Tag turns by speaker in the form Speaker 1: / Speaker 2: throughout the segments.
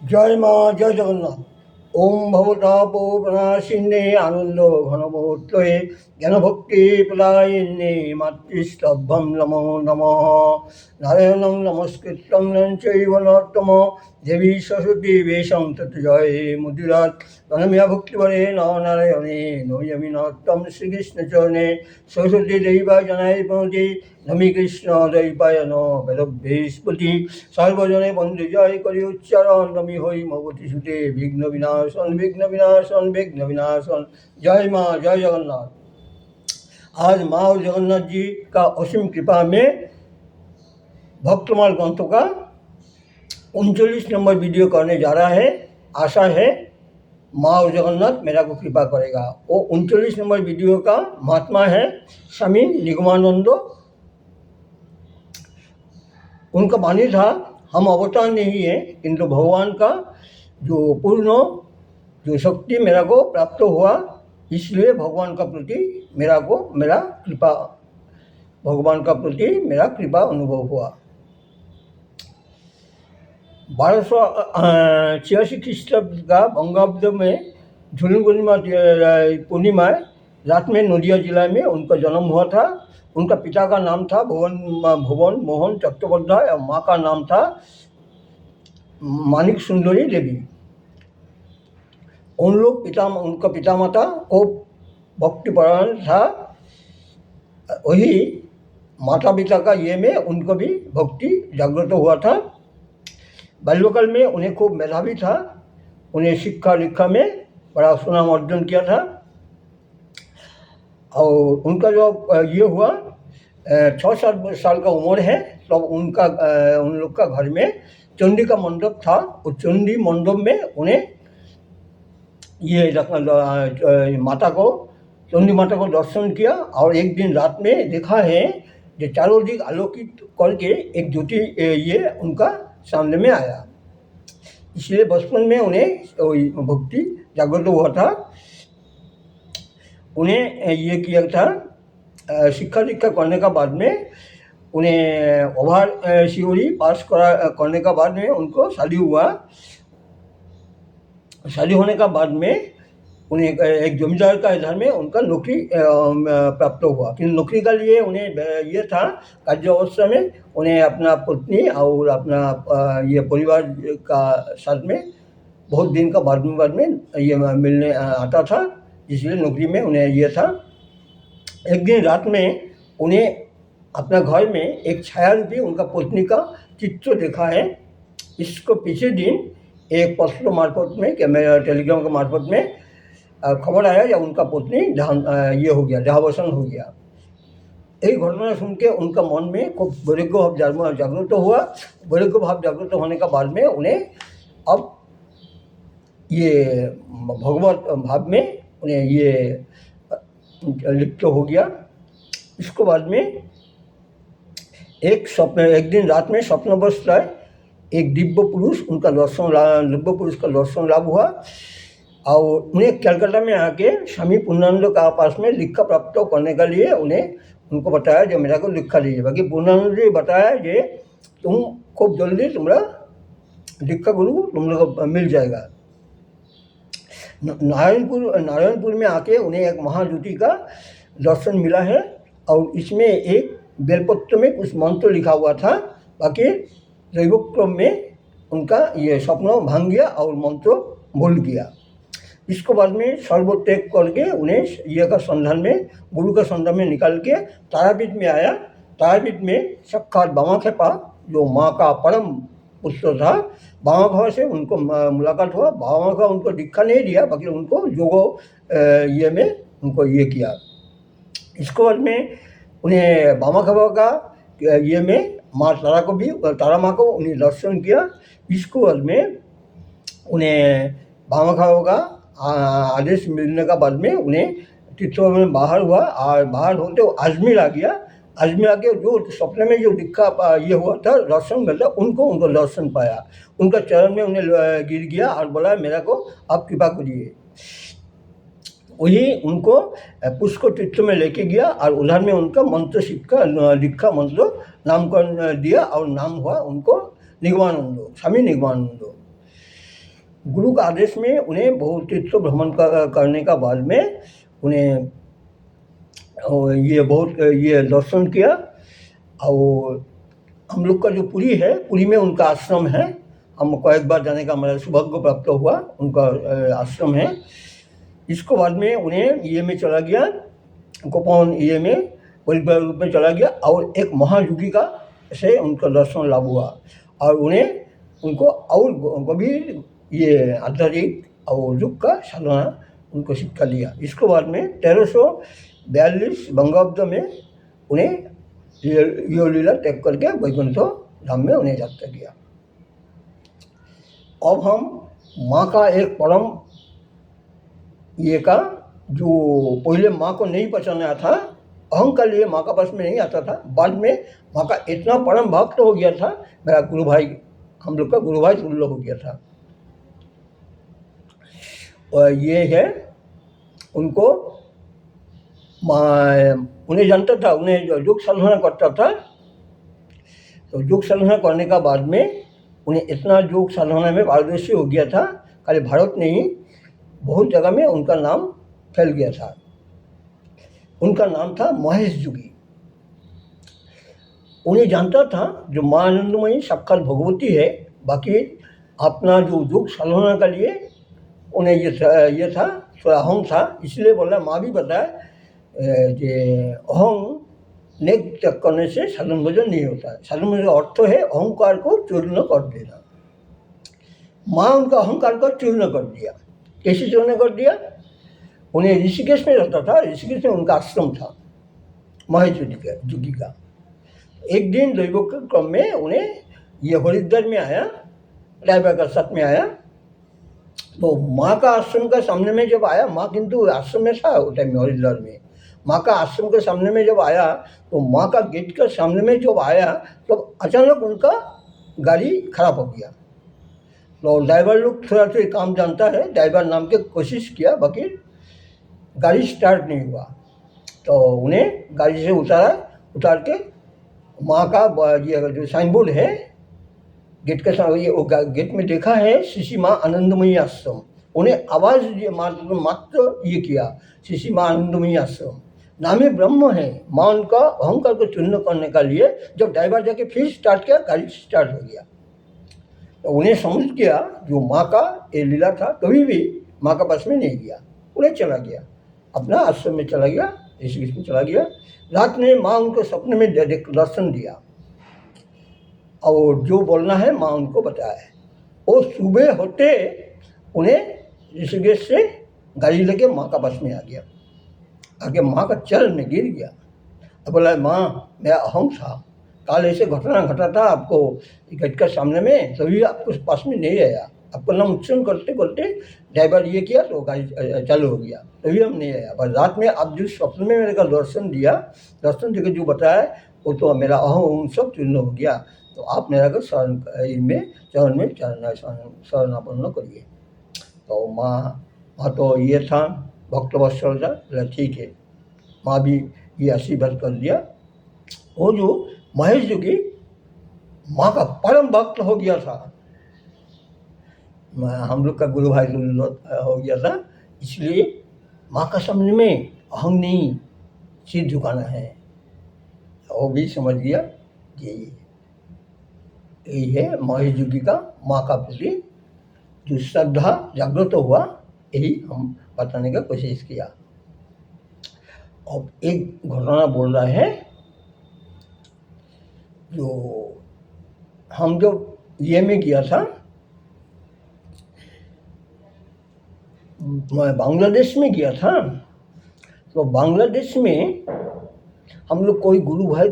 Speaker 1: জয় মা, জয় জগন্নাথ। ওম ভবতাপো প্রণাশিন্নে আনন্দ ঘনমূর্তয়ে জ্ঞানভক্তি প্রদায়িন্নে মাতৃস্তভ্যম নমো নমঃ। নারায়ণং নমস্কৃত্যং নং চৈব নরোত্তমঃ দেবী সরস্বতী বেশং তত জয় মুদিরাত প্রণম্য ভক্তিবরে নরনারায়ণে নৈয়মি নরোত্তম শ্রীকৃষ্ণ চরণে সরস্বতী দৈবা জনায় প্রণতি নমি কৃষ্ণ দৈবায়ন বেদভ্যেস্পতি সর্বজনে বন্ধু জয় করি উচ্চারণ নমি হই মগতি সুতে বিঘ্ন বিনাশন বিঘ্ন বিনাশন বিঘ্न विनाशन। जय माँ, जय जगन्नाथ। आज माँ और जगन्नाथ जी का असीम कृपा में भक्तमाल ग्रंथ का 39 नंबर वीडियो करने जा रहा है। आशा है माँ और जगन्नाथ मेरा को कृपा करेगा। वो 39 नंबर वीडियो का महात्मा है स्वामी निगमानंद। उनका वाणी था, हम अवतार नहीं है किंतु भगवान का जो पूर्ण जो शक्ति मेरा को प्राप्त हुआ, इसलिए भगवान का प्रति मेरा कृपा, भगवान का प्रति मेरा कृपा अनुभव हुआ। 1286 ख्रीष्टाब्द का बंगाब्द में झुलन पूर्णिमा रात में नदिया जिला में उनका जन्म हुआ था। उनका पिता का नाम था भुवन मोहन चट्टोपाध्याय और माँ का नाम था मानिक सुंदरी देवी। उनका पिता माता को भक्तिपरायण था। वही माता पिता का ये में उनको भी भक्ति जागृत हुआ था। बाल्यकाल में उन्हें खूब मेधावी था। उन्हें शिक्षा दीक्षा में बड़ा सुनाम अर्जन किया था। और उनका जो ये हुआ 6-7 साल का उम्र है तब उन लोग का घर में चंडी का मंडप था। उस चंडी मंडप में उन्हें ये माता को चंडी माता को दर्शन किया। और एक दिन रात में देखा है जो चारों दिक आलोकित करके एक ज्योति ये उनका सामने में आया। इसलिए बचपन में उन्हें भक्ति जागृत हुआ था। उन्हें ये किया था, शिक्षा दीक्षा करने का बाद में उन्हें ओवर सीओरी पास करने का बाद में उनको शादी हुआ। शादी होने का बाद में उन्हें एक जमींदार का इधर में उनका नौकरी प्राप्त हुआ। फिर नौकरी के लिए उन्हें ये था कार्य अवस्था में उन्हें अपना पत्नी और अपना ये परिवार का साथ में बहुत दिन का बाद में ये मिलने आता था, इसलिए नौकरी में उन्हें ये था। एक दिन रात में उन्हें अपना घर में एक छाया रूपी उनका पत्नी का चित्र देखा है। इसको पीछे दिन एक पत्र मार्फत में टेलीग्राम के मार्फत में खबर आया जब उनका पत्नी ये हो गया, देहावसान हो गया। यही घटना सुन के उनका मन में खूब वैराग्य भाव जागृत हुआ। वैराग्य भाव जागृत होने का बाद में उन्हें अब ये भगवत भाव में उन्हें ये लिप्त हो गया। इसके बाद में एक दिन रात में स्वप्नवस्था एक दिव्य पुरुष का दर्शन लाभ हुआ। और उन्हें कलकत्ता में आके स्वामी पूर्णानंद का पास में दीक्षा प्राप्त करने के लिए उनको बताया जो मेरा को दीक्षा दीजिए। बाकी पूर्णानंद जी बताया कि तुम खूब जल्दी तुम्हारा दीक्षा गुरु तुम लोग मिल जाएगा। नारायणपुर में आके उन्हें एक महाज्योति का दर्शन मिला है। और इसमें एक बेलपत्र में कुछ मंत्र लिखा हुआ था। बाकी दैवक्रम में उनका ये स्वप्न भांग गया और मंत्र भूल गया। इसके बाद में सर्वत्याग करके उन्हें ये का संधान में गुरु का संधान में निकाल के तारापीठ में आया। तारापीठ में साक्षात बामाखेपा जो माँ का परम पुत्र था, बामाखेपा से उनको मुलाकात हुआ। बामाखेपा उनको दीक्षा नहीं दिया, बाकी उनको योग ये में उनको ये किया। इसके बाद में उन्हें बामाखेपा का ये में माँ तारा माँ को उन्हें दर्शन किया। इसके बाद में उन्हें बामाखेपा का आदेश मिलने का बाद में उन्हें तीर्थ में बाहर हुआ। और बाहर होते अजमेर आ गया। अजमेर आके जो सपने में जो दीक्षा ये हुआ था दर्शन मिला, उनको दर्शन पाया। उनका चरण में उन्हें गिर गया और बोला मेरा को आप कृपा करिए। वही उनको पुष्कर तीर्थ में लेके गया और उधर में उनका मंत्र दीक्षा मंत्र नामकरण दिया और नाम हुआ उनको निगमानंद, स्वामी निगमानंद। गुरु के आदेश में उन्हें बहुत तीर्थ भ्रमण करने का बाद में उन्हें ये दर्शन किया। और हम लोग का जो पुरी है, पुरी में उनका आश्रम है। हमको एक बार जाने का हमारा सौभाग्य प्राप्त हुआ, उनका आश्रम है। इसको बाद में उन्हें ये में चला गया, गोपान ये में परिवार रूप में चला गया और एक महायोगी का से उनका दर्शन लाभ हुआ और उनको और गंभीर ये आध्यात्मिक और युग का साधना उनको शिक्षा लिया। इसके बाद में 1342 बंगाब्द में उन्हें ये लीला त्याग करके वैकुंठ धाम में उन्हें यात्रा किया। अब हम माँ का एक परम ये का जो पहले माँ को नहीं पहचाना था, अहंकार लिए माँ का पास में नहीं आता था, बाद में माँ का इतना परम भक्त हो गया था, मेरा गुरु भाई, हम लोग का गुरु भाई तुल्य हो गया था। और ये है उनको उन्हें जानता था, उन्हें जो योग साधना करता था, तो योग साधना करने का बाद में उन्हें इतना योग साधना में पारदर्शी हो गया था, खाली भारत नहीं बहुत जगह में उनका नाम फैल गया था। उनका नाम था महेश योगी। उन्हें जानता था जो माँ आनंदमयी साक्षात भगवती है, बाकी अपना जो योग साधना के लिए उन्हें ये था थोड़ा अहम था, इसलिए बोला माँ भी बताया कि अहम नेक त्याग करने से साधन भजन नहीं होता है। साधन भजन का अर्थ है अहंकार को चूर्ण कर देना। माँ उनका अहंकार को चूर्ण कर दिया। कैसे चूर्ण कर दिया? उन्हें ऋषिकेश में रहता था, ऋषिकेश में उनका आश्रम था महेश योगी का। एक दिन दैवों के क्रम में उन्हें ये हरिद्वार में आया, ड्राइवर का साथ में आया, तो माँ का आश्रम का सामने में जब आया, माँ किंतु आश्रम में था उस टाइम में हरिद्वार में, माँ का आश्रम के सामने में जब आया तो माँ का गेट के सामने में जब आया तो अचानक उनका गाड़ी खराब हो गया। तो ड्राइवर लोग थोड़ा सा काम जानता है, ड्राइवर नाम के कोशिश किया, बाकी गाड़ी स्टार्ट नहीं हुआ। तो उन्हें गाड़ी से उतार के माँ का ये जो साइन बोर्ड है गेट के सामने, ये गेट में देखा है श्री माँ आनंदमयी आश्रम। उन्हें आवाज़ मात्र ये किया श्री माँ आनंदमयी आश्रम, नामी ब्रह्म है। माँ उनका अहंकार को चूर्ण करने का लिए जब ड्राइवर जाके फिर स्टार्ट किया, गाड़ी स्टार्ट हो गया। तो उन्हें समझ गया जो माँ का ये लीला था, कभी भी माँ का पास में नहीं गया, उन्हें चला गया, अपना आश्रम में चला गया, ऋषिकेश में चला गया। रात में माँ उनको सपने में दर्शन दिया और जो बोलना है माँ उनको बताया है। वो सुबह होते उन्हें ऋषिकेश से गाड़ी लेके माँ का पास में आ गया, आगे माँ का चरण में गिर गया। अब बोला माँ मेरा अहम था, कल ऐसे घटना घटा था आपको गेट के सामने में, तभी आपको पास में नहीं आया। आपको नाम उच्चारण करते करते ड्राइवर ये किया तो गाड़ी चालू हो गया, तभी हम नहीं आया। पर रात में आप जो स्वप्न में मेरे का दर्शन दिया, दर्शन देकर जो बताया वो तो मेरा अहम सब चूर्ण हो गया। तो आप मेरा को चरण में शरणापन्न करिए। तो माँ तो ये था भक्तवत्सल था, बोला ठीक है। माँ भी ये आशीर्वाद कर दिया। वो जो महेश योगी माँ का परम भक्त हो गया था, हम लोग का गुरु भाई हो गया था, इसलिए माँ का सामने में अहम नहीं सिर झुकाना है। वो भी समझ गया कि यही है महेश योगी का माँ का प्रति जो श्रद्धा जागृत हुआ, यही हम बताने का कोशिश किया। अब एक घटना बोल रहा है, जो हम जब ये में गया था, मैं बांग्लादेश में गया था, तो बांग्लादेश में हम लोग कोई गुरु भाई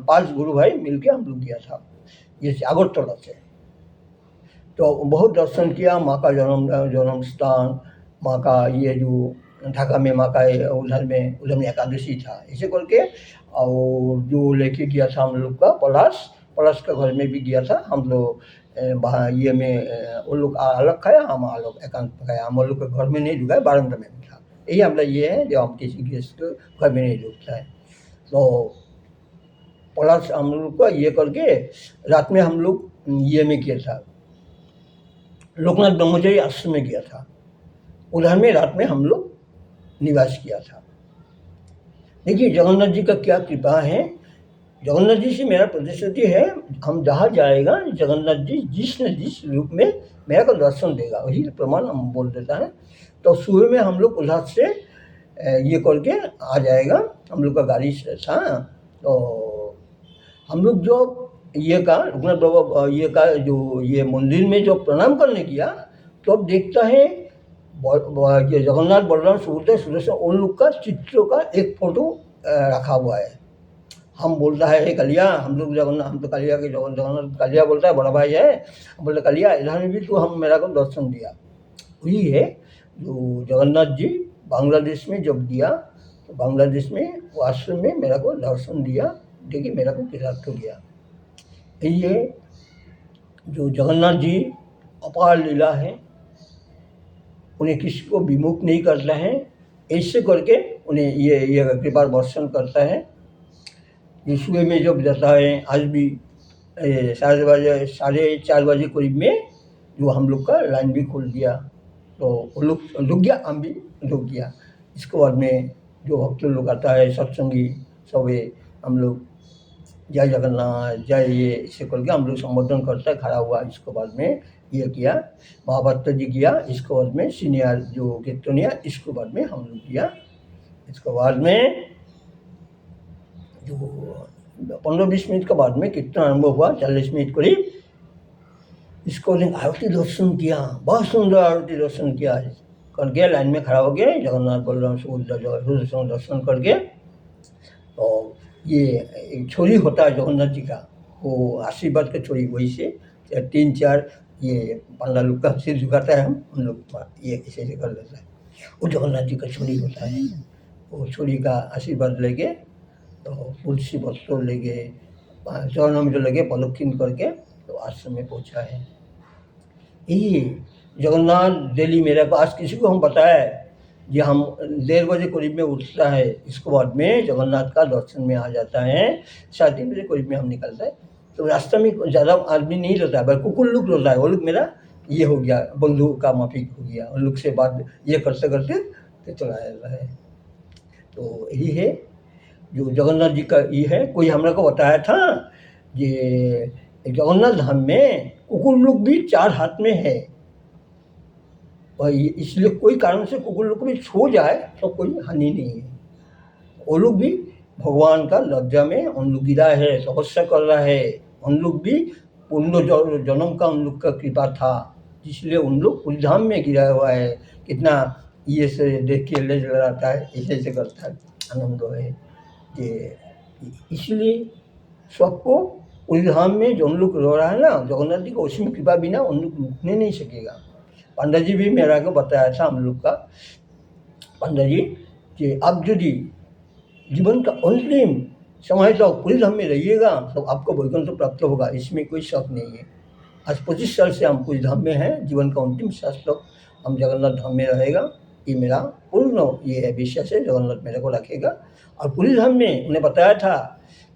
Speaker 1: 5 गुरु भाई मिलके हम लोग गया था, ये अगरतला से। तो बहुत दर्शन किया, माँ का जन्म स्थान, माँ का ये जो ढाका में माँ का उधर में एकादशी था, ऐसे करके। और जो लेके गया था हम लोग का पलाश का घर में भी गया था हम लोग। ये में वो लोग अलग खाया, हम अलग एकांत खाया, हम लोग के घर में नहीं रुका है, बारंदा में था। यही हमारा ये है जो हम किसी गेस्ट के घर में नहीं रुकता है। तो पलाश हम लोग का ये करके रात में हम लोग ये में किया था, लोकनाथ ब्रह्मचारी आश्रम में गया था। उधर में रात में हम लोग निवास किया था। देखिए जगन्नाथ जी का क्या कृपा है। जगन्नाथ जी से मेरा प्रतिश्रुति है, हम जहाँ जाएगा जगन्नाथ जी जिस न जिस रूप में मेरा को दर्शन देगा, वही प्रमाण हम बोल देता है। तो सुबह में हम लोग उधर से ये करके आ जाएगा, हम लोग का गाड़ी से था। तो हम लोग जो ये का रघुनाथ बाबा ये का जो ये मंदिर में जो प्रणाम करने किया, तो अब देखता है ये जगन्नाथ बलराम सुभद्रा सुदर्शन उन लोग का चित्रों का एक फोटो रखा हुआ है। हम बोलता है हे कलिया, हम लोग जगन्नाथ, हम तो कलिया के जगन्नाथ कलिया बोलता है, बड़ा भाई है। बोलते कलिया इधर में भी तू हम मेरा को दर्शन दिया। वही है जो जगन्नाथ जी बांग्लादेश में जब दिया, तो बांग्लादेश में वो आश्रम में मेरा को दर्शन दिया, देखिए मेरा को कृतार्थ हो गया। ये जो जगन्नाथ जी अपार लीला है, उन्हें किसी को विमुख नहीं करता है, ऐसे करके उन्हें ये कृपा वर्षण करता है। ये सुबह में जब जाता है, आज भी 4:30 बजे करीब में जो हम लोग का लाइन भी खोल दिया, तो वो लोग रुक गया, हम भी रुक गया। इसके बाद में जो भक्त लोग आता है सत्संगी सब हम लोग जय जगन्नाथ जय ये इसे करके हम लोग संबोधन करता है, खड़ा हुआ। इसके बाद में ये किया महाभक्त जी किया, इसके बाद में सीनियर जो कीर्तनिया, इसके बाद में हम लोग किया। इसके बाद में जो 15-20 मिनट के बाद में कीर्तन आरंभ हुआ, 40 मिनट करीब। इसको आरती दर्शन किया, बहुत सुंदर आरती दर्शन किया करके लाइन में खड़ा हो गया, जगन्नाथ बलराम सुभद्रा दर्शन करके। तो ये एक छोरी होता है जगन्नाथ जी का, वो आशीर्वाद के छोरी, वही से 3-4 ये पंडा लोग का सिर झुकाता है, हम उन लोग ये ऐसे कर लेता है। वो जगन्नाथ जी का छोरी होता है, वो छोरी का आशीर्वाद लेके तो तुलसी पत्र लेके चरणों में लेके पलक्षिन करके तो आश्रम में पहुंचा है। यही जगन्नाथ दिल्ली मेरे को आज किसी को हम बताया कि हम 1:30 बजे करीब में उठता है, इसके बाद में जगन्नाथ का दर्शन में आ जाता है। 3:30 बजे करीब में हम निकलता है, तो रास्ते में ज़्यादा आदमी नहीं रहता है, बल्कि कुछ लोग रहता है। वो लोग मेरा ये हो गया, बंधु का माफिक हो गया, उन लोग से बात ये करते करते तो चला जाता है। तो यही है जो जगन्नाथ जी का ये है। कोई हमारे को बताया था ये जगन्नाथ धाम में कुकुर लोग भी 4 हाथ में है, और इसलिए कोई कारण से कुकुर लोग को भी छू जाए तो कोई हानि नहीं है। वो लोग भी भगवान का लज्जा में उन लोग गिरा है, तपस्या कर रहा है। उन लोग भी पूर्ण जन्म का उन लोग का कृपा था, इसलिए उन लोग उस धाम में गिरा हुआ है। कितना ये से देख के ले जलाता है, ऐसे ऐसे करता है, आनंद है ये। इसलिए सबको उस धाम में जो उन लोग रो रहा है ना, जगन्नाथ जी को उसमें कृपा बिना उन लोग रुकने नहीं सकेगा। पंडा जी भी मेरा को बताया था हम लोग का, पंडा जी कि आप यदि जीवन का अंतिम समय तो पूरी धाम में रहिएगा तो आपको वैकुंठ प्राप्त होगा, इसमें कोई शक नहीं है। आज 25 साल से हम पूरी धाम में हैं, जीवन का अंतिम सांस तक हम जगन्नाथ धाम में रहेगा, ये मेरा पूर्ण ये विश्वास है। जगन्नाथ मेरे को रखेगा। और पूरी धाम में उन्हें बताया था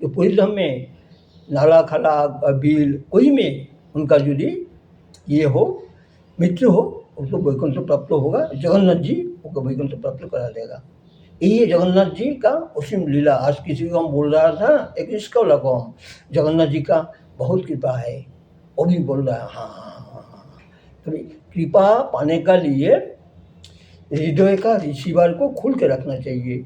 Speaker 1: कि पूरी धाम में नाला खाला बिल कोई में उनका यदि ये हो मृत्यु हो, उसको वैकुंठ प्राप्त होगा। जगन्नाथ जी उनको वैकुंठ प्राप्त करा देगा। ये जगन्नाथ जी का असीम लीला। आज किसी को हम बोल रहा था, एक इसका लगा हम जगन्नाथ जी का बहुत कृपा है, वो भी बोल रहा है हाँ हाँ हाँ हाँ। तो कृपा पाने का लिए हृदय का रिसीवर को खोल के रखना चाहिए।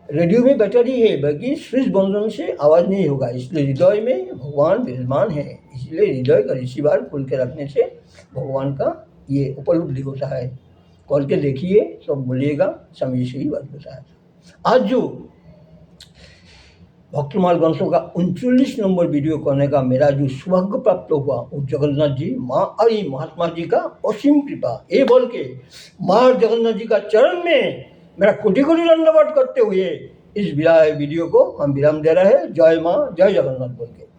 Speaker 1: रेडियो में बैटरी है, बाकी स्विच बंधन से आवाज़ नहीं होगा, इसलिए हृदय में भगवान विद्यमान है। इसलिए हृदय का रिसीवर खोल के रखने से भगवान का ये उपलब्धि होता है। करके देखिए, सब बोलिएगा, समय से ही बात बताया था। आज जो भक्तमाल ग्रंथों का 39 नंबर वीडियो करने का मेरा जो सौभाग्य प्राप्त हुआ, वो जगन्नाथ जी माँ और महात्मा जी का असीम कृपा। ये बोल के माँ जगन्नाथ जी का चरण में मेरा कोटि कोटि दंडवत करते हुए इस वीडियो को हम विराम दे रहे हैं। जय माँ, जय जगन्नाथ बोल के।